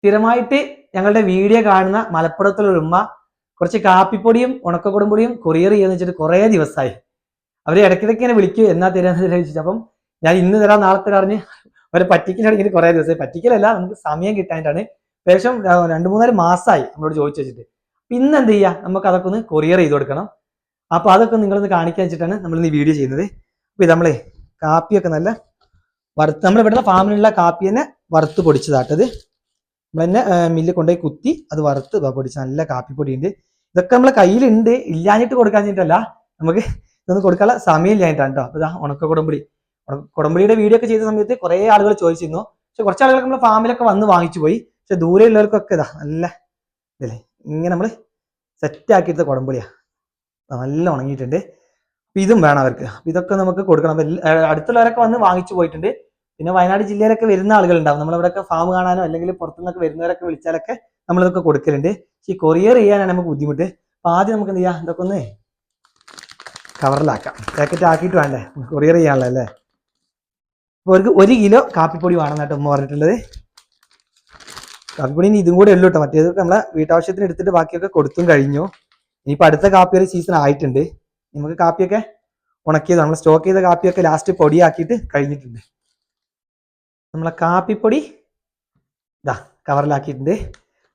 സ്ഥിരമായിട്ട് ഞങ്ങളുടെ വീഡിയോ കാണുന്ന മലപ്പുറത്തുള്ള ഉമ്മ കുറച്ച് കാപ്പിപ്പൊടിയും ഉണക്കക്കുടംപൊടിയും കൊറിയർ ചെയ്യാന്ന് വെച്ചിട്ട് കുറേ ദിവസമായി. അവർ ഇടയ്ക്കിടയ്ക്ക് ഇങ്ങനെ വിളിക്കും, എന്നാ തരാന്ന് ചോദിച്ചിട്ട്. അപ്പം ഞാൻ ഇന്ന് തരാം നാളെ തരാറിഞ്ഞ് അവരെ പറ്റിക്കലാണെങ്കിൽ കുറേ ദിവസമായി. പറ്റിക്കലല്ല, നമുക്ക് സമയം കിട്ടാനായിട്ടാണ്. ഏകദേശം 2-3 മാസമായി നമ്മളോട് ചോദിച്ചു വെച്ചിട്ട്. പിന്നെ എന്ത് ചെയ്യുക, നമുക്ക് അതൊക്കെ ഒന്ന് കൊറിയർ ചെയ്ത് കൊടുക്കണം. അപ്പൊ അതൊക്കെ നിങ്ങളൊന്ന് കാണിക്കാൻ വെച്ചിട്ടാണ് നമ്മൾ ഇന്ന് വീഡിയോ ചെയ്യുന്നത്. അപ്പൊ ഇത് നമ്മളെ കാപ്പിയൊക്കെ നല്ല വറുത്ത്, നമ്മൾ ഇവിടുത്തെ ഫാമിലുള്ള കാപ്പി തന്നെ വറുത്ത് പൊടിച്ചതാട്ടത്. നമ്മൾ തന്നെ മില്ലിൽ കൊണ്ടുപോയി കുത്തി അത് വറുത്ത് പൊടിച്ച നല്ല കാപ്പിപ്പൊടി ഉണ്ട്. ഇതൊക്കെ നമ്മളെ കയ്യിലുണ്ട്, ഇല്ലാഞ്ഞിട്ട് കൊടുക്കാഞ്ഞിട്ടല്ല, നമുക്ക് ഇതൊന്നും കൊടുക്കാനുള്ള സമയം ഇല്ലാഞ്ഞിട്ടാണ് കേട്ടോ. അപ്പൊ ഇതാ ഉണക്കക്കുടംപൊടി. കുടംപുളിയുടെ വീഡിയോ ഒക്കെ ചെയ്ത സമയത്ത് കുറെ ആളുകൾ ചോദിച്ചിരുന്നു. പക്ഷെ കുറച്ച് ആളുകൾക്ക് നമ്മുടെ ഫാമിലൊക്കെ വന്ന് വാങ്ങിച്ചു പോയി. പക്ഷെ ദൂരെ ഉള്ളവർക്കൊക്കെ ഇതാ നല്ല ഇതല്ലേ, ഇങ്ങനെ നമ്മൾ സെറ്റ് ആക്കിയിട്ട് കുടംപുളിയാ, നല്ല ഉണങ്ങിയിട്ടുണ്ട്. അപ്പൊ ഇതും വേണം അവർക്ക്. ഇതൊക്കെ നമുക്ക് കൊടുക്കണം. അടുത്തുള്ളവരൊക്കെ വന്ന് വാങ്ങിച്ചു പോയിട്ടുണ്ട്. പിന്നെ വയനാട് ജില്ലയിലൊക്കെ വരുന്ന ആളുകളുണ്ടാവും, നമ്മളിവിടെയൊക്കെ ഫാം കാണാനോ അല്ലെങ്കിൽ പുറത്തുനിന്നൊക്കെ വരുന്നവരൊക്കെ വിളിച്ചാലൊക്കെ നമ്മളിതൊക്കെ കൊടുക്കലുണ്ട്. പക്ഷെ ഈ കൊറിയർ ചെയ്യാനാണ് നമുക്ക് ബുദ്ധിമുട്ട്. അപ്പൊ ആദ്യം നമുക്ക് എന്ത് ചെയ്യാം, ഇതൊക്കെ ഒന്ന് കവറിലാക്കാം. പാക്കറ്റ് ആക്കിയിട്ട് വേണ്ടേ കൊറിയർ ചെയ്യാനുള്ള അല്ലേ. അപ്പോൾ അവർക്ക് 1 കിലോ കാപ്പിപ്പൊടി വേണം കേട്ടോ ഉമ്മ പറഞ്ഞിട്ടുള്ളത്. കാപ്പിപ്പൊടി ഇതും കൂടെ ഉള്ളൂ കേട്ടോ, മറ്റേതൊക്കെ നമ്മളെ വീട്ടാവശ്യത്തിന് എടുത്തിട്ട് ബാക്കിയൊക്കെ കൊടുത്തും കഴിഞ്ഞു. ഇനിയിപ്പോൾ അടുത്ത കാപ്പി ഒരു സീസൺ ആയിട്ടുണ്ട്. നമുക്ക് കാപ്പിയൊക്കെ ഉണക്കിയത്, നമ്മൾ സ്റ്റോക്ക് ചെയ്ത കാപ്പിയൊക്കെ ലാസ്റ്റ് പൊടിയാക്കിയിട്ട് കഴിഞ്ഞിട്ടുണ്ട്. നമ്മളെ കാപ്പിപ്പൊടി ഇതാ കവറിലാക്കിയിട്ടുണ്ട്.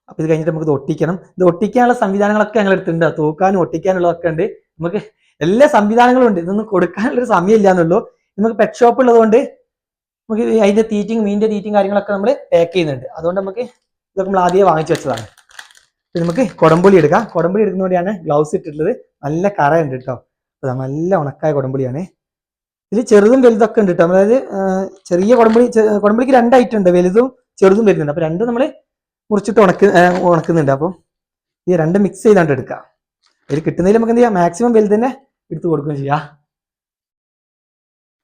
അപ്പോൾ ഇത് കഴിഞ്ഞിട്ട് നമുക്ക് ഇത് ഒട്ടിക്കണം. ഇത് ഒട്ടിക്കാനുള്ള സംവിധാനങ്ങളൊക്കെ ഞങ്ങൾ എടുത്തിട്ടുണ്ട്. തൂക്കാനും ഒട്ടിക്കാനുള്ളതൊക്കെ ഉണ്ട്. നമുക്ക് എല്ലാ സംവിധാനങ്ങളും ഉണ്ട്. ഇതൊന്നും കൊടുക്കാനുള്ളൊരു സമയം ഇല്ല എന്നുള്ളൂ. നമുക്ക് പെറ്റ് ഷോപ്പ് ഉള്ളതുകൊണ്ട് നമുക്ക് അതിന്റെ തീറ്റിങ്, മീനിന്റെ തീറ്റിങ് കാര്യങ്ങളൊക്കെ നമ്മൾ പാക്ക് ചെയ്യുന്നുണ്ട്. അതുകൊണ്ട് നമുക്ക് ഇതൊക്കെ നമ്മൾ ആദ്യമേ വാങ്ങിച്ചു വെച്ചതാണ്. നമുക്ക് കുടംപുളി എടുക്കാം. കുടംപുളി എടുക്കുന്നതുകൊണ്ടാണ് ഗ്ലൗസ് ഇട്ടിട്ടുള്ളത്. നല്ല കറയുണ്ട് കേട്ടോ. അപ്പൊ നല്ല ഉണക്കായ കുടംപുളിയാണ്. ഇതിൽ ചെറുതും വലുതൊക്കെ ഉണ്ട് കേട്ടോ. അതായത് ചെറിയ കുടംപുളിക്ക് 2 ഐറ്റം ഉണ്ട്, വലുതും ചെറുതും വരുന്നുണ്ട്. അപ്പൊ രണ്ടും നമ്മൾ മുറിച്ചിട്ട് ഉണക്കുന്നുണ്ട്. അപ്പം ഈ 2 മിക്സ് ചെയ്താണ്ട് എടുക്കാം. ഇതിൽ കിട്ടുന്നതിൽ നമുക്ക് എന്ത് ചെയ്യാം, മാക്സിമം വലുത് തന്നെ എടുത്ത് കൊടുക്കുകയും ചെയ്യാം.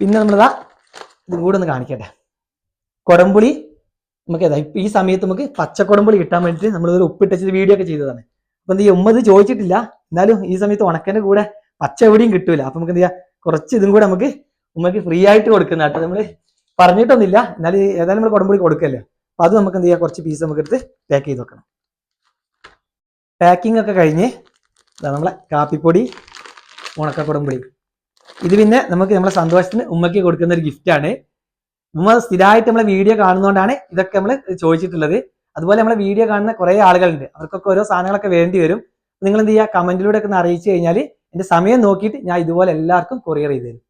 പിന്നെ നമ്മളിതാ ഇതും കൂടെ ഒന്ന് കാണിക്കട്ടെ. കുടംപുളി നമുക്ക് ഏതാ ഇപ്പൊ ഈ സമയത്ത് നമുക്ക് പച്ചക്കുടംപുളി കിട്ടാൻ വേണ്ടിയിട്ട് നമ്മളിതൊരു ഉപ്പിട്ടത് വീഡിയോ ഒക്കെ ചെയ്തതാണ്. അപ്പൊ എന്ത് ചെയ്യും, ഉമ്മ ഇത് ചോദിച്ചിട്ടില്ല, എന്നാലും ഈ സമയത്ത് ഉണക്കന്റെ കൂടെ പച്ച എവിടെയും കിട്ടൂല. അപ്പൊ നമുക്ക് എന്ത് ചെയ്യാം, കുറച്ച് ഇതും കൂടെ നമുക്ക് ഉമ്മക്ക് ഫ്രീ ആയിട്ട് കൊടുക്കുന്ന കേട്ടോ. നമ്മൾ പറഞ്ഞിട്ടൊന്നുമില്ല, എന്നാലും ഏതായാലും നമ്മൾ കുടംപുളി കൊടുക്കല്ലേ. അപ്പൊ അത് നമുക്ക് എന്ത് ചെയ്യാം, കുറച്ച് പീസ് നമുക്ക് എടുത്ത് പാക്ക് ചെയ്ത് വെക്കണം. പാക്കിംഗ് ഒക്കെ കഴിഞ്ഞ് നമ്മളെ കാപ്പിപ്പൊടി, ഉണക്കക്കുടംപുളി, ഇത് പിന്നെ നമുക്ക് നമ്മളെ സന്തോഷത്തിന് ഉമ്മയ്ക്ക് കൊടുക്കുന്ന ഒരു ഗിഫ്റ്റാണ്. ഉമ്മ സ്ഥിരമായിട്ട് നമ്മളെ വീഡിയോ കാണുന്നതുകൊണ്ടാണ് ഇതൊക്കെ നമ്മൾ ചോദിച്ചിട്ടുള്ളത്. അതുപോലെ നമ്മളെ വീഡിയോ കാണുന്ന കുറേ ആളുകളുണ്ട്, അവർക്കൊക്കെ ഓരോ സാധനങ്ങളൊക്കെ വേണ്ടി വരും. നിങ്ങൾ എന്ത് ചെയ്യുക, കമന്റിലൂടെ ഒക്കെ ഒന്ന് അറിയിച്ചു കഴിഞ്ഞാൽ എന്റെ സമയം നോക്കിയിട്ട് ഞാൻ ഇതുപോലെ എല്ലാവർക്കും കൊറിയർ ചെയ്ത് തരും.